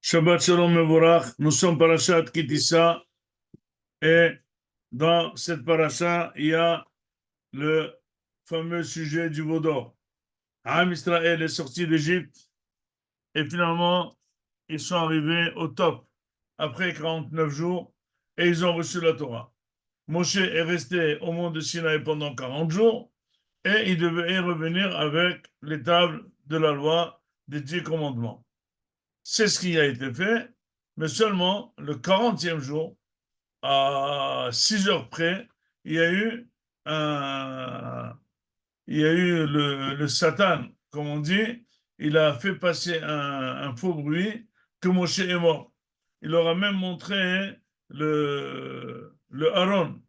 Shabbat Shalom Mevorach, nous sommes parashat Kitissa et dans cette paracha, il y a le fameux sujet du veau d'or. Am Israël est sorti d'Égypte et finalement, ils sont arrivés au top après 49 jours et ils ont reçu la Torah. Moshe est resté au mont de Sinaï pendant 40 jours et il devait y revenir avec les tables de la loi des 10 commandements. C'est ce qui a été fait, mais seulement le 40e jour, à 6 heures près, il y a eu, un, il y a eu le Satan, comme on dit, il a fait passer un faux bruit que Moshe est mort. Il leur a même montré le Aaron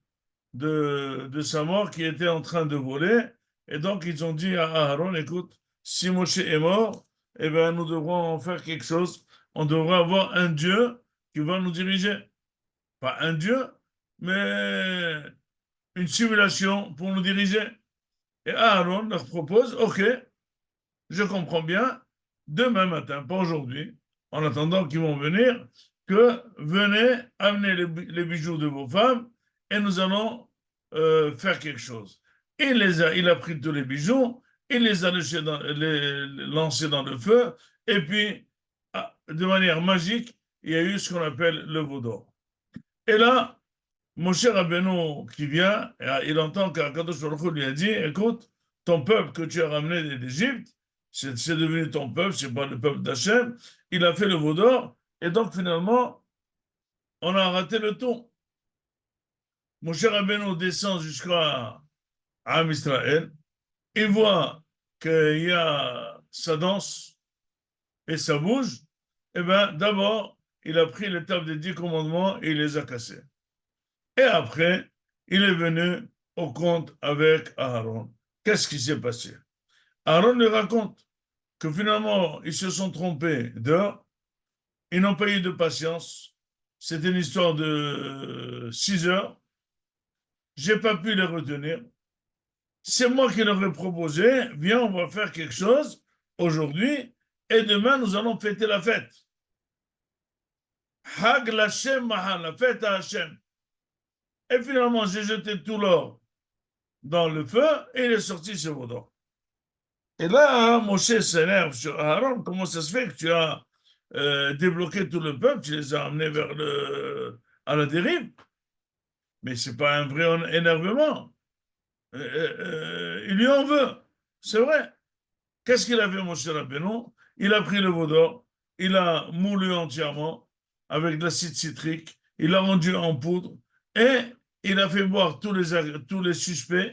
de sa mort qui était en train de voler. Et donc, ils ont dit à Aaron, écoute, si Moshe est mort, eh bien, nous devrons en faire quelque chose. On devra avoir un Dieu qui va nous diriger. Pas un Dieu, mais une simulation pour nous diriger. Et Aaron leur propose, OK, je comprends bien, demain matin, pas aujourd'hui, en attendant qu'ils vont venir, que venez amener les bijoux de vos femmes et nous allons faire quelque chose. Il a pris tous les bijoux, il les a lancés dans le feu, et puis, de manière magique, il y a eu ce qu'on appelle le veau d'or. Et là, mon cher Rabbeinu qui vient, il entend qu'Akadosh Baruch Hu lui a dit, écoute, ton peuple que tu as ramené d'Égypte, c'est devenu ton peuple, c'est pas le peuple d'Hachem, il a fait le veau d'or, et donc finalement, on a raté le tour. Mon cher Rabbeinu descend jusqu'à Am Israël, il voit qu'il y a ça danse et ça bouge, et bien d'abord, il a pris l'étape des 10 commandements et il les a cassés. Et après, il est venu au compte avec Aaron. Qu'est-ce qui s'est passé? Aaron lui raconte que finalement, ils se sont trompés d'heure, ils n'ont pas eu de patience. C'était une histoire de 6 heures. Je n'ai pas pu les retenir. C'est moi qui leur ai proposé, viens, on va faire quelque chose aujourd'hui et demain, nous allons fêter la fête. Hag l'Hashem Mahal, la fête à Hachem. Et finalement, j'ai jeté tout l'or dans le feu et il est sorti ce veau d'or. Et là, Moshe s'énerve sur Aaron. Comment ça se fait que tu as débloqué tout le peuple, tu les as amenés à la dérive? Mais ce n'est pas un vrai énervement. Il lui en veut. C'est vrai. Qu'est-ce qu'il a fait, Moshe Rabbeinu? Il a pris le veau d'or, il a moulu entièrement avec de l'acide citrique, il l'a rendu en poudre et il a fait boire tous les suspects.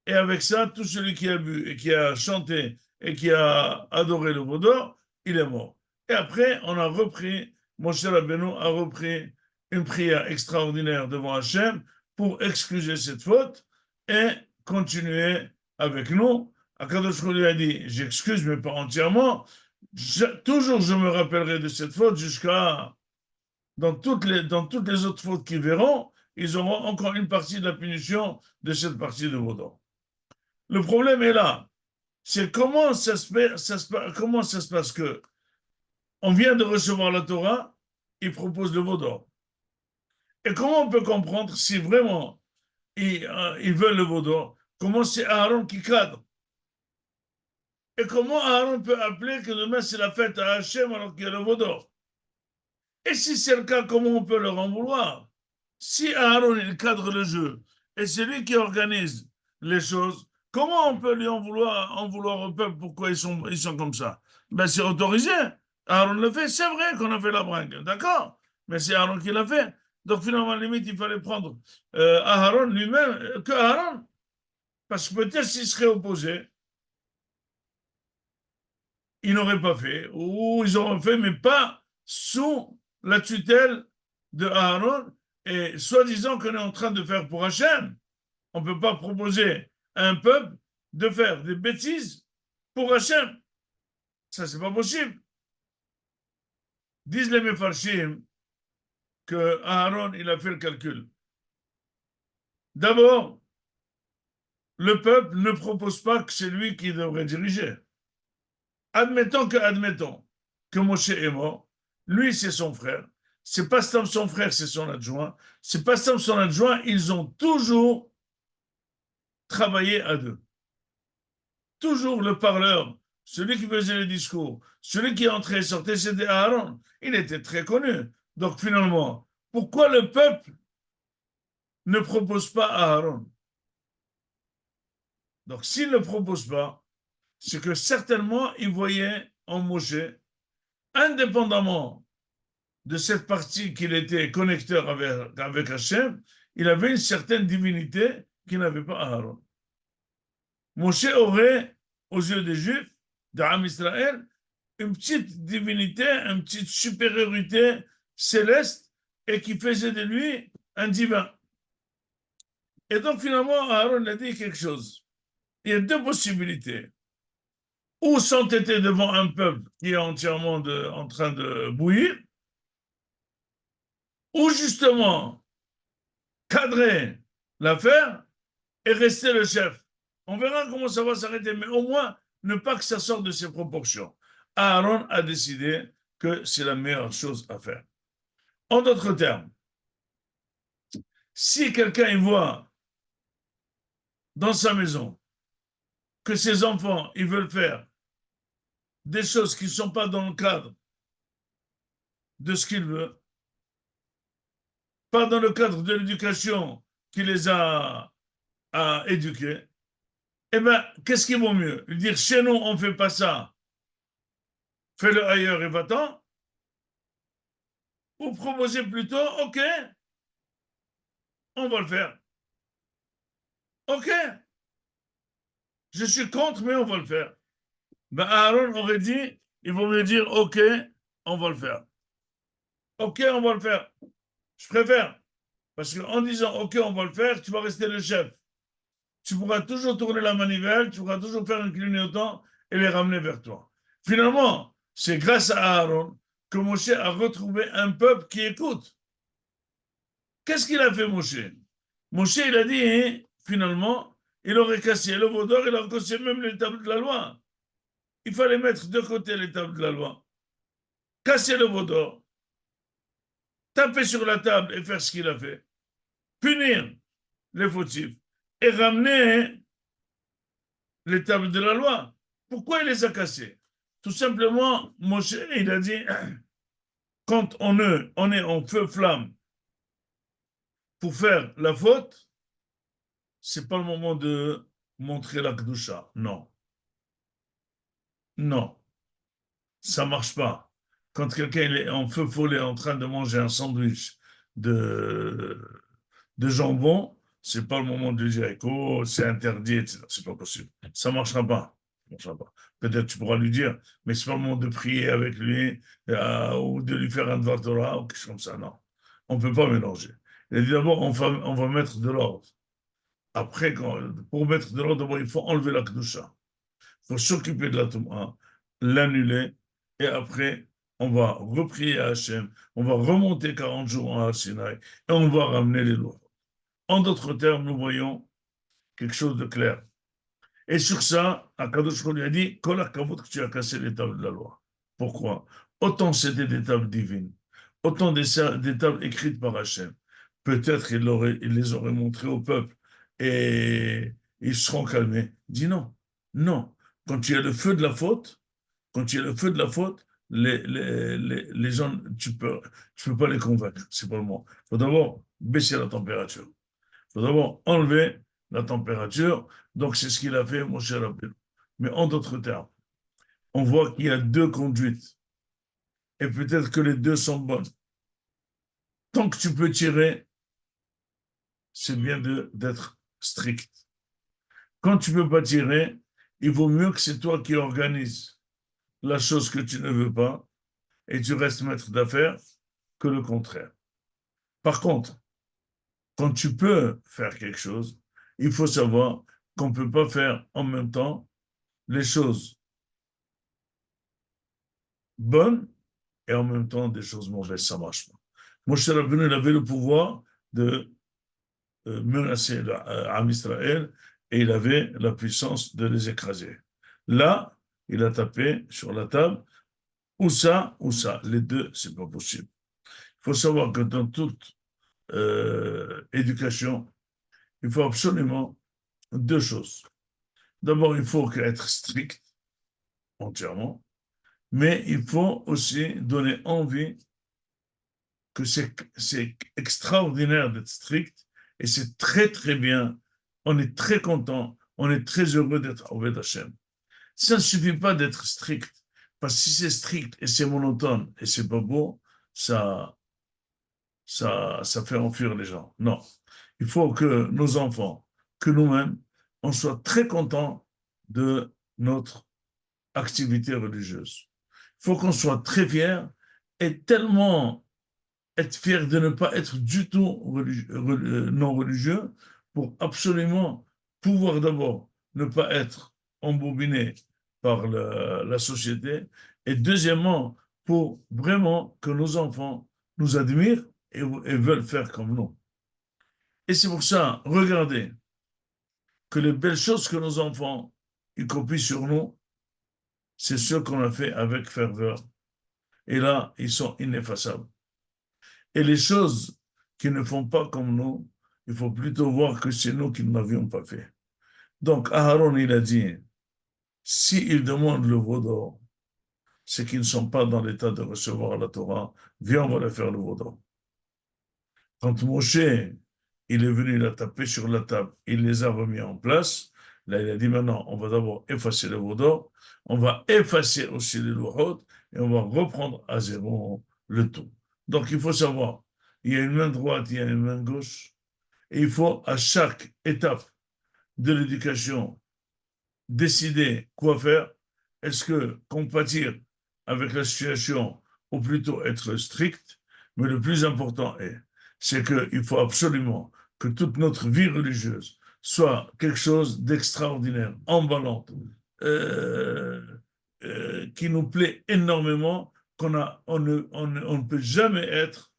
Et avec ça, tout celui qui a bu et qui a chanté et qui a adoré le veau d'or, il est mort. Et après, on a repris, Moshe Rabbeinu a repris une prière extraordinaire devant Hachem pour excuser cette faute et continuer avec nous. Akadosh Baruch Hu lui a dit, j'excuse, mais pas entièrement. Toujours, je me rappellerai de cette faute jusqu'à dans toutes les autres fautes qu'ils verront, ils auront encore une partie de la punition de cette partie de veau d'or. Le problème est là. C'est comment ça se passe que on vient de recevoir la Torah, il propose le veau d'or. Et comment on peut comprendre si vraiment ils veulent le veau d'or? Comment c'est Aaron qui cadre? Et comment Aaron peut appeler que demain c'est la fête à Hachem alors qu'il y a le veau d'or? Et si c'est le cas, comment on peut leur en vouloir? Si Aaron il cadre le jeu et c'est lui qui organise les choses, comment on peut lui en vouloir au peuple? Pourquoi ils sont comme ça? Ben, c'est autorisé. Aaron le fait. C'est vrai qu'on a fait la bringue. D'accord? Mais c'est Aaron qui l'a fait. Donc finalement, à la limite, il fallait prendre Aaron lui-même, que Aaron. Parce que peut-être s'il serait opposé, ils n'auraient pas fait. Ou ils auraient fait, mais pas sous la tutelle de Aaron. Et soi-disant qu'on est en train de faire pour Hachem. On ne peut pas proposer à un peuple de faire des bêtises pour Hachem. Ça, c'est pas possible. Disent les Mefarshim que Aaron, il a fait le calcul. D'abord, le peuple ne propose pas que c'est lui qui devrait diriger. Admettons que Moshe est mort Lui, c'est son frère. C'est pas Stam son frère, c'est son adjoint. C'est pas Stam son adjoint. Ils ont toujours travaillé à deux. Toujours le parleur, celui qui faisait le discours, celui qui entrait et sortait, c'était Aaron. Il était très connu. Donc finalement, pourquoi le peuple ne propose pas Aaron? Donc s'il ne propose pas, c'est que certainement il voyait en Moshe, indépendamment de cette partie qu'il était connecteur avec Hachem, il avait une certaine divinité qu'il n'avait pas Aaron. Moshe aurait, aux yeux des Juifs, d'Am Israël, une petite divinité, une petite supériorité céleste et qui faisait de lui un divin. Et donc finalement, Aaron a dit quelque chose. Il y a deux possibilités. Ou s'entêter devant un peuple qui est entièrement en train de bouillir, ou justement cadrer l'affaire et rester le chef. On verra comment ça va s'arrêter, mais au moins ne pas que ça sorte de ses proportions. Aaron a décidé que c'est la meilleure chose à faire. En d'autres termes, si quelqu'un voit dans sa maison que ses enfants ils veulent faire des choses qui ne sont pas dans le cadre de ce qu'il veut, pas dans le cadre de l'éducation qui les a éduqués, eh bien, qu'est-ce qui vaut mieux? Lui dire, chez nous, on ne fait pas ça, fais-le ailleurs et va-t'en, ou proposer plutôt, ok, on va le faire. Ok, je suis contre, mais on va le faire. Ben, Aaron aurait dit, il vaut mieux dire, ok, on va le faire. Ok, on va le faire. Je préfère. Parce qu'en disant, ok, on va le faire, tu vas rester le chef. Tu pourras toujours tourner la manivelle, tu pourras toujours faire un clignotant et les ramener vers toi. Finalement, c'est grâce à Aaron que Moshe a retrouvé un peuple qui écoute. Qu'est-ce qu'il a fait, Moshe? Moshe, il a dit, hein, finalement, il aurait cassé le veau d'or, il aurait cassé même les tables de la loi. Il fallait mettre de côté les tables de la loi, casser le veau d'or, taper sur la table et faire ce qu'il a fait, punir les fautifs et ramener les tables de la loi. Pourquoi il les a cassées? Tout simplement, Moshe, il a dit, quand on est en feu-flamme pour faire la faute, c'est pas le moment de montrer la Kedusha. Non. Non. Ça marche pas. Quand quelqu'un est en feu follet en train de manger un sandwich de, de jambon, c'est pas le moment de dire oh, c'est interdit, etc. C'est pas possible. Ça marchera pas. Ça marchera pas. Peut-être tu pourras lui dire, mais c'est pas le moment de prier avec lui ou de lui faire un Dvar Torah ou quelque chose comme ça. Non. On peut pas mélanger. Il a dit d'abord, on va mettre de l'ordre. Après, pour mettre de l'ordre, il faut enlever la Kedusha. Il faut s'occuper de la Touma, l'annuler, et après, on va reprier à Hachem, on va remonter 40 jours à Sinaï, et on va ramener les lois. En d'autres termes, nous voyons quelque chose de clair. Et sur ça, Akadosh lui a dit, Kol hakavod que tu as cassé les tables de la loi. Pourquoi? Autant c'était des tables divines, autant des tables écrites par Hachem. Peut-être il les aurait montrées au peuple et ils seront calmés. Il dit non, non. Quand tu as le feu de la faute, quand tu as le feu de la faute, les gens, tu peux pas les convaincre. C'est pas le moment. Il faut d'abord baisser la température. Il faut d'abord enlever la température. Donc, c'est ce qu'il a fait, mon cher Rabbeinu. Mais en d'autres termes, on voit qu'il y a deux conduites. Et peut-être que les deux sont bonnes. Tant que tu peux tirer, c'est bien d'être strict. Quand tu ne peux pas tirer, il vaut mieux que c'est toi qui organises la chose que tu ne veux pas et tu restes maître d'affaires que le contraire. Par contre, quand tu peux faire quelque chose, il faut savoir qu'on ne peut pas faire en même temps les choses bonnes et en même temps des choses mauvaises. Ça ne marche pas. Moshe Rabbeinu, il avait le pouvoir de menacer l'âme Israël et il avait la puissance de les écraser. Là, il a tapé sur la table ou ça. Les deux, c'est pas possible. Il faut savoir que dans toute éducation, il faut absolument deux choses. D'abord, il faut être strict entièrement, mais il faut aussi donner envie que c'est extraordinaire d'être strict et c'est très, très bien. On est très content, on est très heureux d'être Oved Hashem. Ça ne suffit pas d'être strict, parce que si c'est strict et c'est monotone et c'est pas beau, ça, ça fait enfuir les gens. Non. Il faut que nos enfants, que nous-mêmes, on soit très contents de notre activité religieuse. Il faut qu'on soit très fiers et tellement être fier de ne pas être du tout non religieux pour absolument pouvoir d'abord ne pas être embobiné par la société et deuxièmement pour vraiment que nos enfants nous admirent et veulent faire comme nous. Et c'est pour ça, regardez, que les belles choses que nos enfants ils copient sur nous, c'est ce qu'on a fait avec ferveur. Et là, ils sont ineffaçables. Et les choses qui ne font pas comme nous, il faut plutôt voir que c'est nous qui ne l'avions pas fait. Donc, Aaron, il a dit, s'ils demandent le veau d'or, c'est qu'ils ne sont pas dans l'état de recevoir la Torah, viens, on va leur faire le veau d'or. Quand Moshe, il est venu la taper sur la table, il les a remis en place. Là, il a dit maintenant, on va d'abord effacer le veau d'or, on va effacer aussi les louchotes et on va reprendre à zéro le tout. Donc, il faut savoir, il y a une main droite, il y a une main gauche, et il faut à chaque étape de l'éducation décider quoi faire. Est-ce que compatir avec la situation ou plutôt être strict? Mais le plus important est, c'est qu'il faut absolument que toute notre vie religieuse soit quelque chose d'extraordinaire, emballante, euh, qui nous plaît énormément, on ne peut jamais être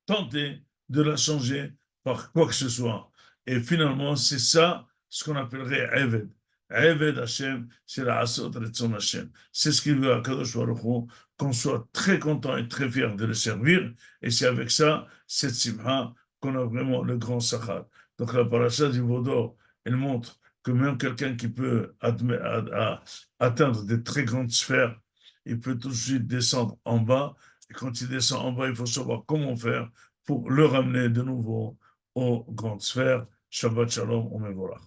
tenté de la changer par quoi que ce soit. Et finalement, c'est ça ce qu'on appellerait Eved. Eved Hashem, c'est la Asot Retzon Hashem. C'est ce qu'il veut à Kadosh Baruch Hu, qu'on soit très content et très fier de le servir. Et c'est avec ça, cette simha, qu'on a vraiment le grand Sachar. Donc la paracha du Vaudor, elle montre que même quelqu'un qui peut atteindre des très grandes sphères, il peut tout de suite descendre en bas. Et quand il descend en bas, il faut savoir comment faire pour le ramener de nouveau aux grandes sphères. Shabbat Shalom, on me voilà.